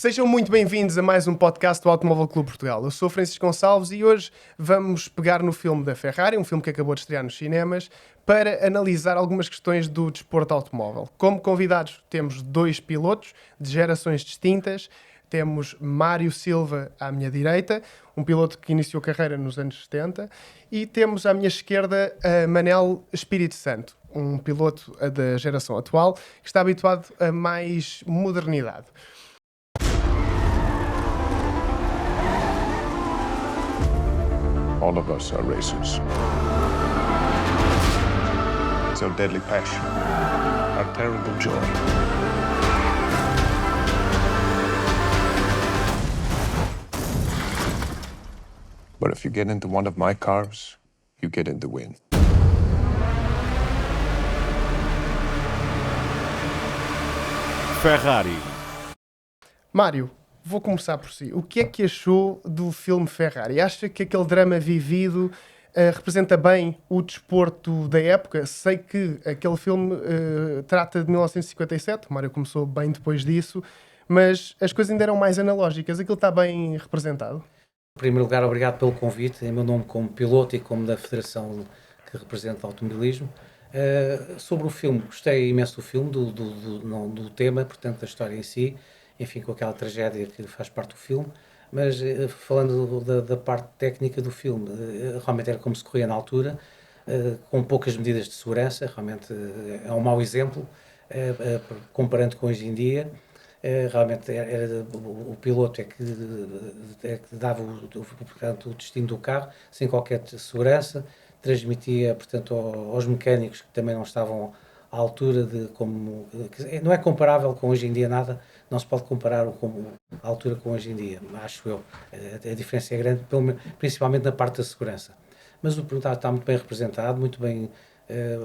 Sejam muito bem-vindos a mais um podcast do Automóvel Clube Portugal. Eu sou Francisco Gonçalves e hoje vamos pegar no filme da Ferrari, um filme que acabou de estrear nos cinemas, para analisar algumas questões do desporto automóvel. Como convidados temos dois pilotos de gerações distintas. Temos Mário Silva à minha direita, um piloto que iniciou carreira nos anos 70, e temos à minha esquerda Manel Espírito Santo, um piloto da geração atual que está habituado a mais modernidade. All of us are racers. It's our deadly passion, our terrible joy. But if you get into one of my cars, you get in the win. Ferrari. Mário, vou começar por si. O que é que achou do filme Ferrari? Acha que aquele drama vivido representa bem o desporto da época? Sei que aquele filme trata de 1957, o Mário começou bem depois disso, mas as coisas ainda eram mais analógicas. Aquilo está bem representado? Em primeiro lugar, obrigado pelo convite, em meu nome como piloto e como da Federação que representa o automobilismo. Sobre o filme, gostei imenso do filme, do tema, portanto, da história em si, enfim, com aquela tragédia que faz parte do filme, mas falando da parte técnica do filme, realmente era como se corria na altura, com poucas medidas de segurança, realmente é um mau exemplo, comparando com hoje em dia. Realmente o piloto é que dava portanto, o destino do carro sem qualquer segurança, transmitia portanto aos mecânicos que também não estavam à altura de como não é comparável com hoje em dia nada, não se pode comparar a altura com hoje em dia, acho eu. A diferença é grande, principalmente na parte da segurança. Mas o produto está muito bem representado, muito bem,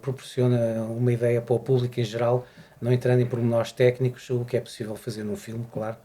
proporciona uma ideia para o público em geral, não entrando em pormenores técnicos, o que é possível fazer num filme, claro,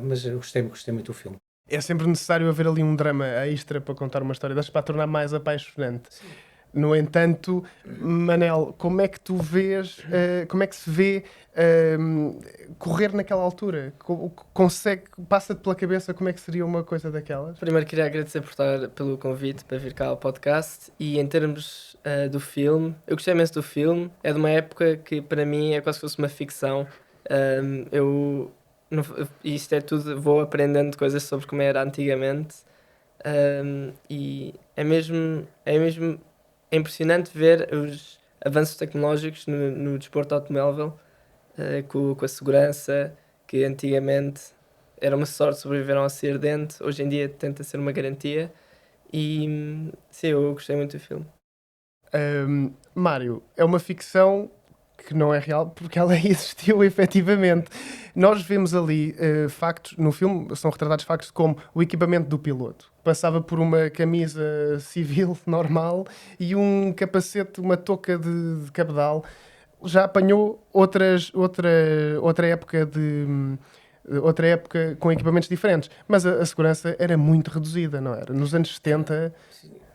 mas eu gostei muito do filme. É sempre necessário haver ali um drama extra para contar uma história destas, para a tornar mais apaixonante. Sim. No entanto, Manel, como é que tu vês, como é que se vê correr naquela altura? Passa-te pela cabeça como é que seria uma coisa daquelas? Primeiro queria agradecer pelo convite para vir cá ao podcast, e em termos do filme, eu gostei imenso do filme. É de uma época que para mim é quase se fosse uma ficção. Isto é tudo, vou aprendendo coisas sobre como era antigamente, e é mesmo impressionante ver os avanços tecnológicos no desporto automóvel, com a segurança, que antigamente era uma sorte sobreviver a um acidente, hoje em dia tenta ser uma garantia, e sim, eu gostei muito do filme. Mário, é uma ficção que não é real, porque ela existiu efetivamente. Nós vemos ali factos, no filme são retratados factos como o equipamento do piloto. Passava por uma camisa civil normal e um capacete, uma touca de cabedal. Já apanhou outra época com equipamentos diferentes, mas a segurança era muito reduzida, não era? Nos anos 70...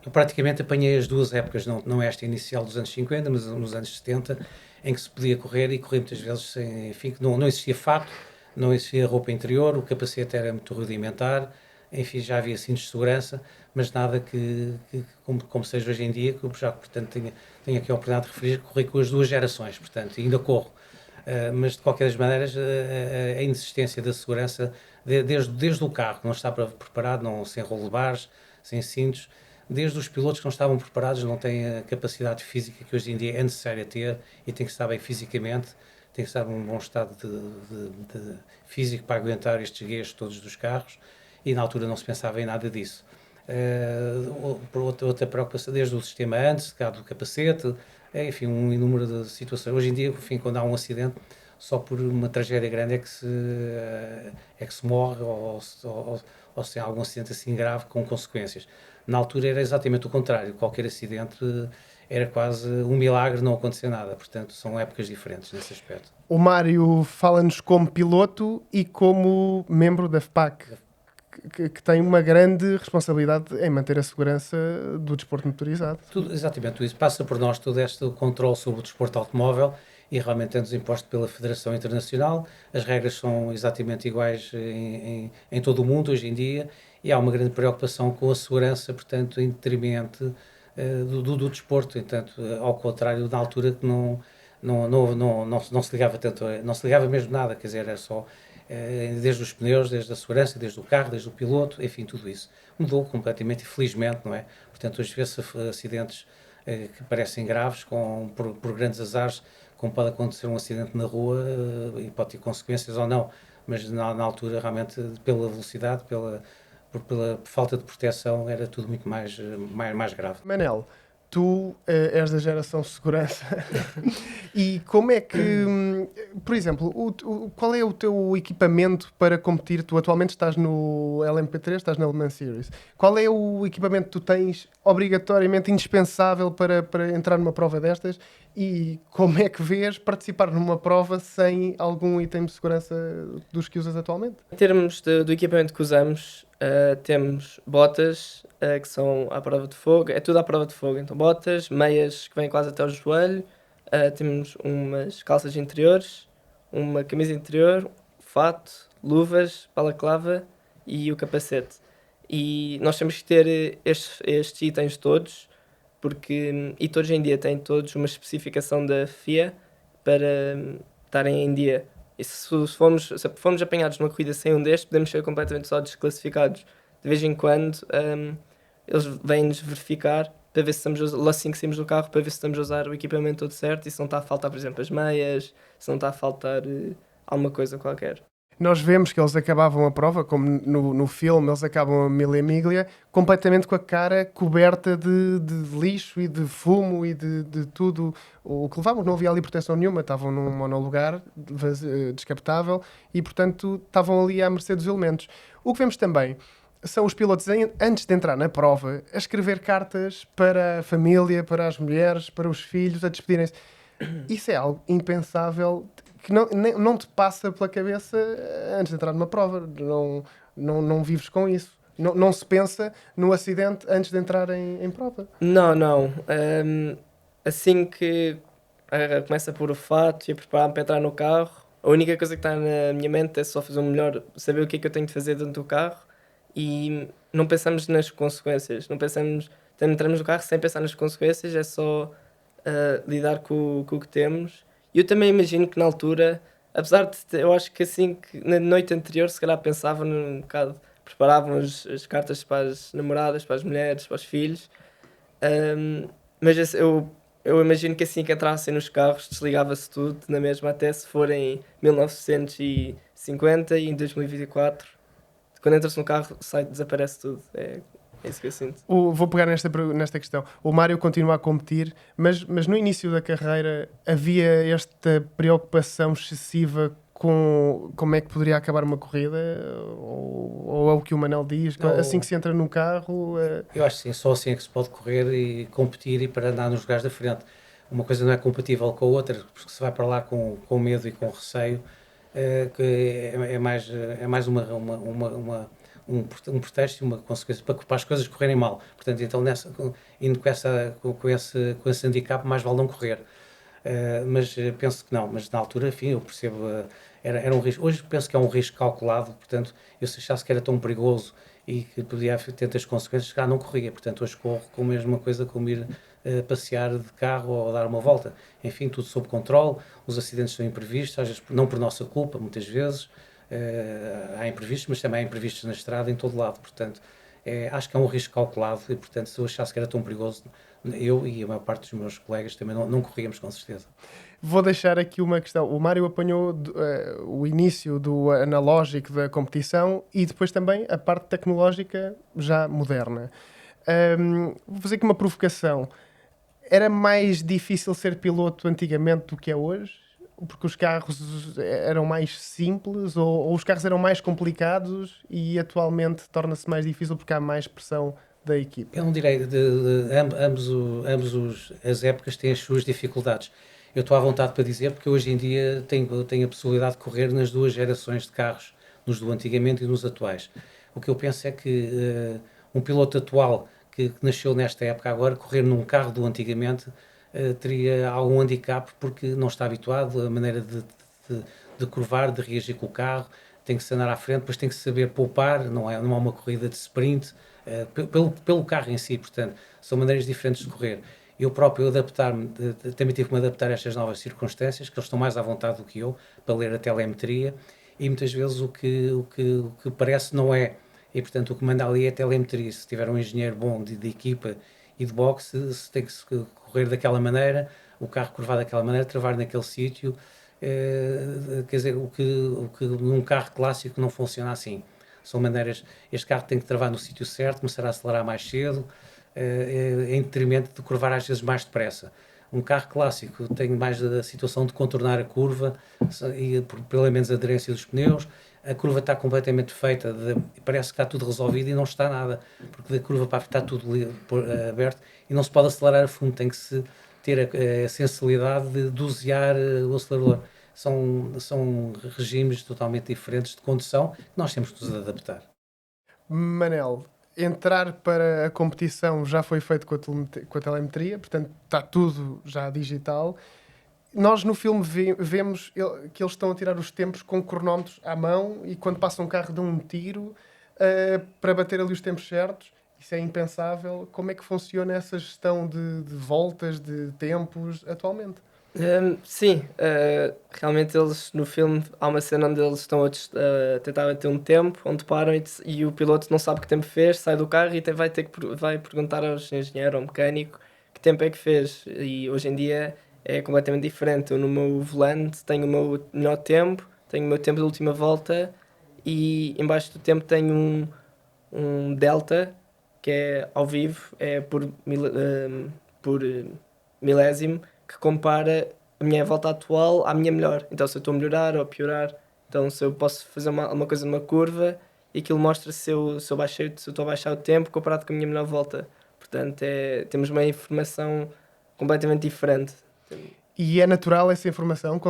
Eu praticamente apanhei as duas épocas, não esta inicial dos anos 50, mas nos anos 70, em que se podia correr, e correr muitas vezes sem, enfim, que não existia fato, não existia roupa interior, o capacete era muito rudimentar, enfim, já havia cintos de segurança, mas nada como seja hoje em dia, que eu já, portanto, tenho aqui a oportunidade de referir, corri com as duas gerações, portanto, ainda corro. Mas de qualquer das maneiras, a inexistência da segurança, desde o carro, que não está preparado, sem rollbars, sem cintos, desde os pilotos que não estavam preparados, não têm a capacidade física que hoje em dia é necessária ter, e tem que estar bem fisicamente, tem que estar num bom estado de físico para aguentar estes guias todos dos carros, e na altura não se pensava em nada disso. Por outra preocupação, desde o sistema antes, do capacete, enfim, um número de situações. Hoje em dia, enfim, quando há um acidente, só por uma tragédia grande é que se morre, ou se tem algum acidente assim grave com consequências. Na altura era exatamente o contrário, qualquer acidente era quase um milagre não acontecer nada, portanto são épocas diferentes nesse aspecto. O Mário fala-nos como piloto e como membro da FPAC, que tem uma grande responsabilidade em manter a segurança do desporto motorizado. Exatamente, isso passa por nós todo este controle sobre o desporto automóvel, e realmente é-nos imposto pela Federação Internacional. As regras são exatamente iguais em todo o mundo hoje em dia e há uma grande preocupação com a segurança, portanto, em detrimento do desporto. Entanto, ao contrário, na altura que não se ligava tanto, não se ligava mesmo nada, quer dizer, era só desde os pneus, desde a segurança, desde o carro, desde o piloto, enfim, tudo isso. Mudou completamente, infelizmente, não é? Portanto, hoje vê-se acidentes que parecem graves, por grandes azares, como pode acontecer um acidente na rua e pode ter consequências ou não, mas na altura, realmente, pela velocidade, pela falta de proteção, era tudo muito mais grave. Manel, tu és da geração segurança e como é que, por exemplo, qual é o teu equipamento para competir? Tu atualmente estás no LMP3, estás na Le Mans Series. Qual é o equipamento que tu tens obrigatoriamente indispensável para entrar numa prova destas e como é que vês participar numa prova sem algum item de segurança dos que usas atualmente? Em termos do equipamento que usamos, temos botas, que são à prova de fogo, é tudo à prova de fogo, então botas, meias que vêm quase até ao joelho, temos umas calças interiores, uma camisa interior, fato, luvas, balaclava e o capacete. E nós temos que ter estes itens todos, e todos em dia têm todos uma especificação da FIA para estarem em dia. E se formos apanhados numa corrida sem um destes, podemos ser completamente só desclassificados. De vez em quando, eles vêm-nos verificar para ver se estamos lá assim que saímos do carro, para ver se estamos a usar o equipamento todo certo e se não está a faltar, por exemplo, as meias, se não está a faltar alguma coisa qualquer. Nós vemos que eles acabavam a prova, como no filme, eles acabam a Mille Miglia, completamente com a cara coberta de lixo e de fumo e de tudo o que levavam. Não havia ali proteção nenhuma, estavam num monolugar descapotável e, portanto, estavam ali à mercê dos elementos. O que vemos também são os pilotos, antes de entrar na prova, a escrever cartas para a família, para as mulheres, para os filhos, a despedirem-se. Isso é algo impensável que não te passa pela cabeça antes de entrar numa prova. Não vives com isso. Não se pensa no acidente antes de entrar em prova. Não. Assim que começa a pôr o fato e a preparar-me para entrar no carro, a única coisa que está na minha mente é só fazer o melhor, saber o que é que eu tenho de fazer dentro do carro e não pensamos nas consequências. Entramos no carro sem pensar nas consequências, é só lidar com o que temos. E eu também imagino que na altura, apesar de eu acho que assim que na noite anterior se calhar pensava um bocado, preparavam as cartas para as namoradas, para as mulheres, para os filhos, mas eu imagino que assim que entrassem nos carros desligava-se tudo na mesma, até se for em 1950 e em 2024, quando entras no carro desaparece tudo. É isso que eu sinto. Vou pegar nesta questão. O Mário continua a competir, mas no início da carreira havia esta preocupação excessiva com como é que poderia acabar uma corrida? Ou é o que o Manel diz? Não. Assim que se entra no carro... Eu acho que sim, só assim é que se pode correr e competir e para andar nos lugares da frente. Uma coisa não é compatível com a outra, porque se vai para lá com medo e com receio, que é mais um pretexto e uma consequência para as coisas correrem mal. Portanto, então, indo com esse handicap, mais vale não correr. Mas penso que não. Mas na altura, enfim, eu percebo, era um risco. Hoje penso que é um risco calculado, portanto, eu se achasse que era tão perigoso e que podia ter tantas consequências, que não corria. Portanto, hoje corro com a mesma coisa como ir passear de carro ou dar uma volta. Enfim, tudo sob controle, os acidentes são imprevistos, às vezes não por nossa culpa, muitas vezes. Há imprevistos, mas também há imprevistos na estrada em todo lado, portanto acho que é um risco calculado e, portanto, se eu achasse que era tão perigoso, eu e a maior parte dos meus colegas também não corríamos, com certeza. Vou deixar aqui uma questão. O Mário apanhou o início do analógico da competição e depois também a parte tecnológica já moderna. Vou fazer aqui uma provocação. Era mais difícil ser piloto antigamente do que é hoje? Porque os carros eram mais simples ou os carros eram mais complicados e atualmente torna-se mais difícil porque há mais pressão da equipe? Eu não direi, as épocas têm as suas dificuldades. Eu estou à vontade para dizer porque hoje em dia tenho a possibilidade de correr nas duas gerações de carros, nos do antigamente e nos atuais. O que eu penso é que um piloto atual que nasceu nesta época agora, correr num carro do antigamente teria algum handicap porque não está habituado, a maneira de curvar, de reagir com o carro, tem que se andar à frente, depois tem que saber poupar, não é uma corrida de sprint, pelo carro em si, portanto, são maneiras diferentes de correr. Eu próprio adaptar-me, também tive que me adaptar a estas novas circunstâncias, que eles estão mais à vontade do que eu, para ler a telemetria, e muitas vezes o que parece não é, e portanto o que manda ali é a telemetria. Se tiver um engenheiro bom de equipa e de boxe, se tem que correr daquela maneira, o carro curvar daquela maneira, travar naquele sítio, quer dizer, o que num carro clássico não funciona assim. São maneiras, este carro tem que travar no sítio certo, começar a acelerar mais cedo, em detrimento de curvar às vezes mais depressa. Um carro clássico tem mais a situação de contornar a curva e pela menos aderência dos pneus. A curva está completamente feita, parece que está tudo resolvido e não está nada, porque da curva para a frente está tudo aberto e não se pode acelerar a fundo, tem que se ter a sensibilidade de dosear o acelerador. São regimes totalmente diferentes de condução que nós temos que nos adaptar. Manel, entrar para a competição já foi feito com a telemetria, portanto está tudo já digital. Nós no filme vemos que eles estão a tirar os tempos com cronómetros à mão e quando passa um carro dão um tiro para bater ali os tempos certos. Isso é impensável. Como é que funciona essa gestão de voltas, de tempos atualmente? Sim, realmente eles no filme há uma cena onde eles estão a tentar bater um tempo, onde param e o piloto não sabe que tempo fez, sai do carro e vai perguntar aos engenheiro ou mecânico que tempo é que fez. E hoje em dia é completamente diferente. Eu no meu volante tenho o meu melhor tempo, tenho o meu tempo de última volta e embaixo do tempo tenho um delta que é ao vivo, é por milésimo que compara a minha volta atual à minha melhor. Então, se eu estou a melhorar ou a piorar, então se eu posso fazer uma coisa numa curva e aquilo mostra se eu estou a baixar o tempo comparado com a minha melhor volta. Portanto, temos uma informação completamente diferente. E é natural essa informação?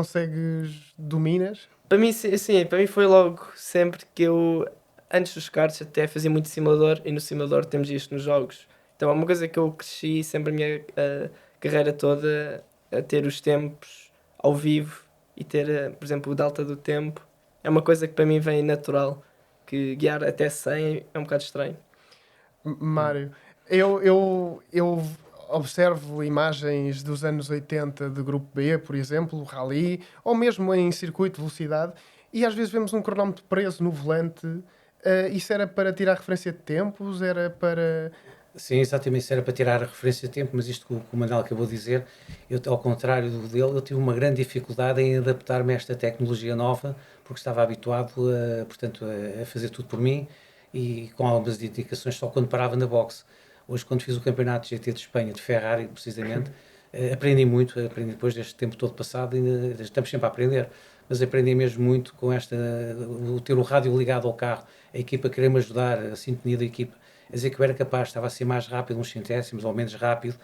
Dominas? Para mim, sim, para mim foi logo sempre que eu, antes dos karts, até fazia muito simulador e no simulador temos isto nos jogos. Então é uma coisa que eu cresci sempre a minha carreira toda a ter os tempos ao vivo e ter, por exemplo, o delta do tempo. É uma coisa que para mim vem natural, que guiar até 100 é um bocado estranho. Mário, eu observo imagens dos anos 80 de Grupo B, por exemplo, rally, ou mesmo em circuito de velocidade, e às vezes vemos um cronómetro preso no volante. Isso era para tirar referência de tempos? Era para... Sim, exatamente, isso era para tirar a referência de tempo, mas isto que o Manuel acabou de dizer, eu, ao contrário dele, eu tive uma grande dificuldade em adaptar-me a esta tecnologia nova, porque estava habituado portanto, a fazer tudo por mim e com algumas indicações só quando parava na boxe. Hoje, quando fiz o campeonato GT de Espanha, de Ferrari, precisamente, aprendi muito, aprendi depois deste tempo todo passado, ainda estamos sempre a aprender, mas aprendi mesmo muito com ter o rádio ligado ao carro, a equipa querer-me ajudar, a sintonia da equipa, a dizer que eu era capaz, estava a ser mais rápido, uns centésimos ou menos rápido.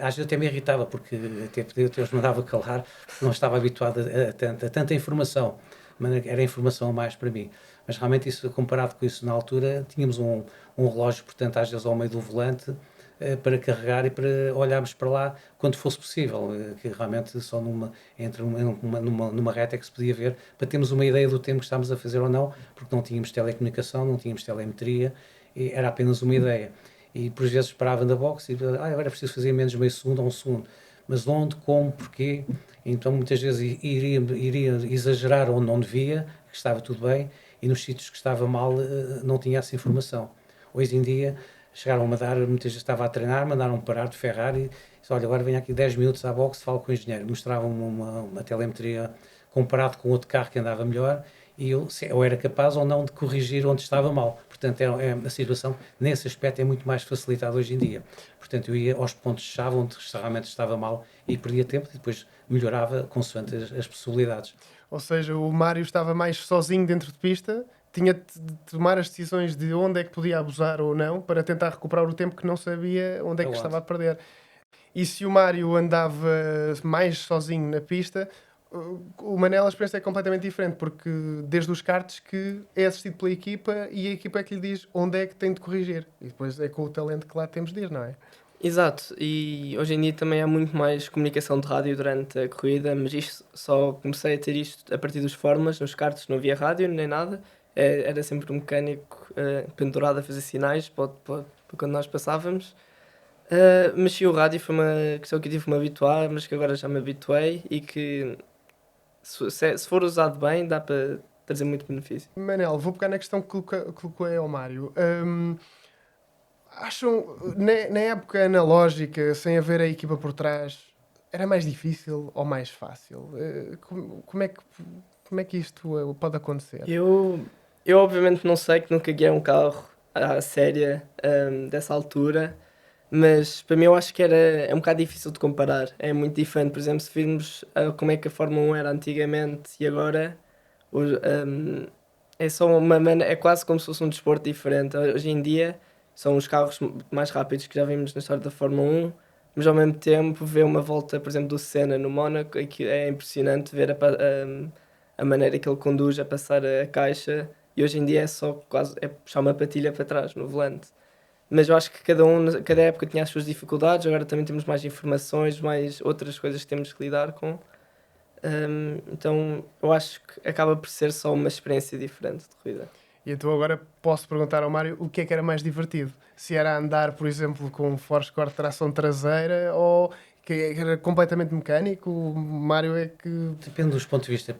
Às vezes até me irritava, porque até os mandava calar, porque não estava habituado a tanta informação, mas era informação a mais para mim. Mas realmente, isso, comparado com isso na altura, tínhamos um relógio, portanto, às vezes ao meio do volante, para carregar e para olharmos para lá quando fosse possível, que realmente só numa reta é que se podia ver, para termos uma ideia do tempo que estávamos a fazer ou não, porque não tínhamos telecomunicação, não tínhamos telemetria, e era apenas uma ideia. E por vezes parava na boxe e agora é preciso fazer menos meio segundo ou um segundo. Mas onde, como, porquê? Então muitas vezes iria exagerar onde não devia, que estava tudo bem, e nos sítios que estava mal não tinha essa informação. Hoje em dia chegaram-me a dar, muitas vezes estava a treinar, mandaram-me parar de Ferrari, e disse, olha, agora venho aqui 10 minutos à boxe, falo com o engenheiro. Mostravam-me uma telemetria comparado com outro carro que andava melhor, e eu era capaz ou não de corrigir onde estava mal. Portanto, a situação, nesse aspecto, é muito mais facilitada hoje em dia. Portanto, eu ia aos pontos-chave onde realmente estava mal e perdia tempo e depois melhorava consoante as possibilidades. Ou seja, o Mário estava mais sozinho dentro de pista, tinha de tomar as decisões de onde é que podia abusar ou não para tentar recuperar o tempo que não sabia onde é que estava a perder. E se o Mário andava mais sozinho na pista, o Manel, a experiência é completamente diferente, porque desde os karts que é assistido pela equipa e a equipa é que lhe diz onde é que tem de corrigir. E depois é com o talento que lá temos de ir, não é? Exato, e hoje em dia também há muito mais comunicação de rádio durante a corrida, mas isto só comecei a ter isto a partir dos fórmulas, nos karts não havia rádio nem nada, era sempre um mecânico pendurado a fazer sinais para quando nós passávamos. Mas sim, o rádio foi uma questão que eu tive que me habituar, mas que agora já me habituei e que se for usado bem dá para trazer muito benefício. Manel, vou pegar na questão que coloquei ao Mário. Acham, na época analógica, sem haver a equipa por trás, era mais difícil ou mais fácil? Como é que isto pode acontecer? Eu obviamente não sei, que nunca guiei um carro à séria dessa altura, mas para mim eu acho que é um bocado difícil de comparar. É muito diferente, por exemplo, se virmos como é que a Fórmula 1 era antigamente e agora, é só é quase como se fosse um desporto diferente. Hoje em dia são os carros mais rápidos que já vimos na história da Fórmula 1, mas ao mesmo tempo ver uma volta, por exemplo, do Senna no Mónaco, é que é impressionante ver a maneira que ele conduz a passar a caixa, e hoje em dia é só quase puxar uma patilha para trás no volante. Mas eu acho que cada época tinha as suas dificuldades, agora também temos mais informações, mais outras coisas que temos que lidar com. Então eu acho que acaba por ser só uma experiência diferente de corrida. E então agora posso perguntar ao Mário o que era mais divertido? Se era andar, por exemplo, com um Force de tração traseira ou que era completamente mecânico? O Mário é que... Depende dos pontos de vista.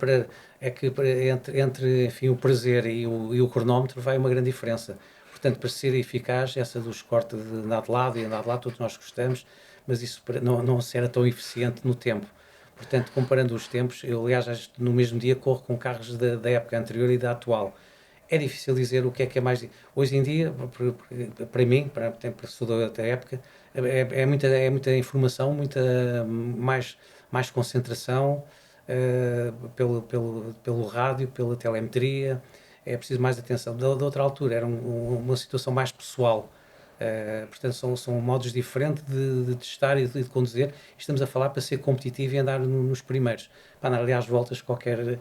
Entre enfim, o prazer e o cronómetro vai uma grande diferença. Portanto, para ser eficaz, essa dos cortes de andar de lado e andar de lado, todos nós gostamos, mas isso não era tão eficiente no tempo. Portanto, comparando os tempos, eu, aliás, no mesmo dia corro com carros da época anterior e da atual. É difícil dizer o que é mais... Hoje em dia, para mim, para sou da época, é muita informação, muita mais concentração pelo rádio, pela telemetria. É preciso mais atenção. Da outra altura era uma situação mais pessoal. Portanto, são modos diferentes de testar e de conduzir. Estamos a falar para ser competitivo e andar nos primeiros. Para andar ali às voltas, qualquer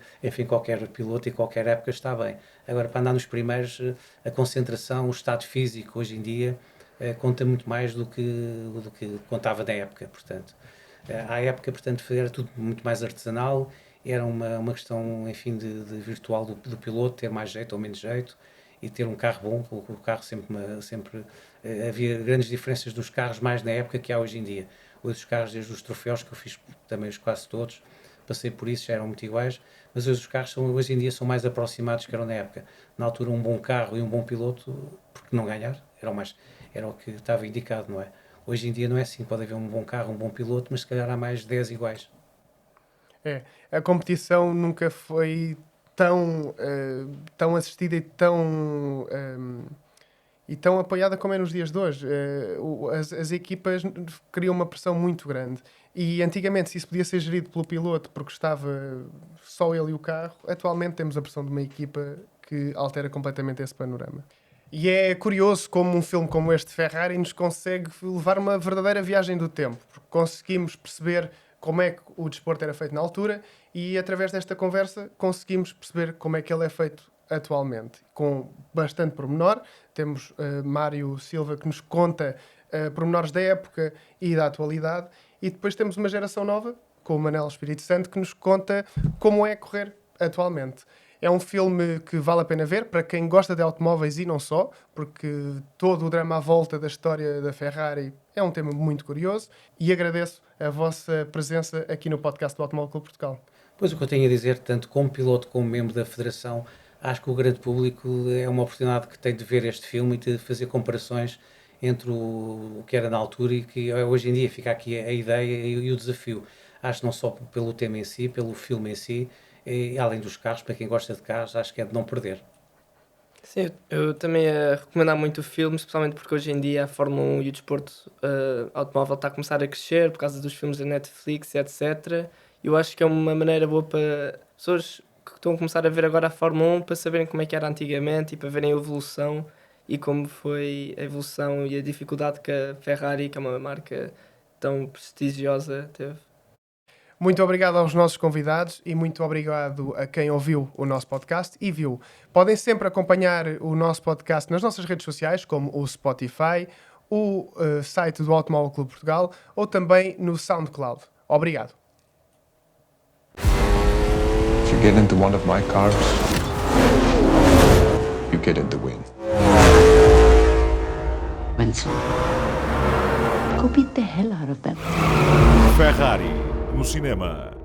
piloto e qualquer época está bem. Agora, para andar nos primeiros, a concentração, o estado físico, hoje em dia, conta muito mais do que contava na época. Portanto, à época, portanto, era tudo muito mais artesanal, era uma questão, enfim, de virtual do piloto, ter mais jeito ou menos jeito, e ter um carro bom, o carro sempre havia grandes diferenças dos carros mais na época que há hoje em dia. Hoje os carros, desde os troféus, que eu fiz também os quase todos, passei por isso, já eram muito iguais, mas hoje os carros hoje em dia são mais aproximados que eram na época. Na altura um bom carro e um bom piloto, porque não ganhar, era o que estava indicado, não é? Hoje em dia não é assim, pode haver um bom carro, um bom piloto, mas se calhar há mais 10 iguais. A competição nunca foi tão assistida e tão apoiada como é nos dias de hoje. As equipas criam uma pressão muito grande. E antigamente, se isso podia ser gerido pelo piloto porque estava só ele e o carro, atualmente temos a pressão de uma equipa que altera completamente esse panorama. E é curioso como um filme como este, Ferrari, nos consegue levar uma verdadeira viagem do tempo, porque conseguimos perceber como é que o desporto era feito na altura e, através desta conversa, conseguimos perceber como é que ele é feito atualmente. Com bastante pormenor, temos Mário Silva, que nos conta pormenores da época e da atualidade, e depois temos uma geração nova, com o Manel Espírito Santo, que nos conta como é correr atualmente. É um filme que vale a pena ver para quem gosta de automóveis e não só, porque todo o drama à volta da história da Ferrari é um tema muito curioso, e agradeço a vossa presença aqui no podcast do Automóvel Clube Portugal. Pois, o que eu tenho a dizer, tanto como piloto como membro da Federação, acho que o grande público é uma oportunidade que tem de ver este filme e de fazer comparações entre o que era na altura e que hoje em dia fica aqui a ideia e o desafio. Acho não só pelo tema em si, pelo filme em si, e além dos carros, para quem gosta de carros, acho que é de não perder. Sim, eu também ia recomendar muito o filme, especialmente porque hoje em dia a Fórmula 1 e o desporto automóvel está a começar a crescer por causa dos filmes da Netflix, etc. Eu acho que é uma maneira boa para pessoas que estão a começar a ver agora a Fórmula 1 para saberem como é que era antigamente e para verem a evolução e como foi a evolução e a dificuldade que a Ferrari, que é uma marca tão prestigiosa, teve. Muito obrigado aos nossos convidados e muito obrigado a quem ouviu o nosso podcast e viu. Podem sempre acompanhar o nosso podcast nas nossas redes sociais, como o Spotify, o site do Automóvel Clube Portugal ou também no SoundCloud. Obrigado. If you get into one of my cars, you get in the win. Winston, go beat the hell out of them. Ferrari, no cinema.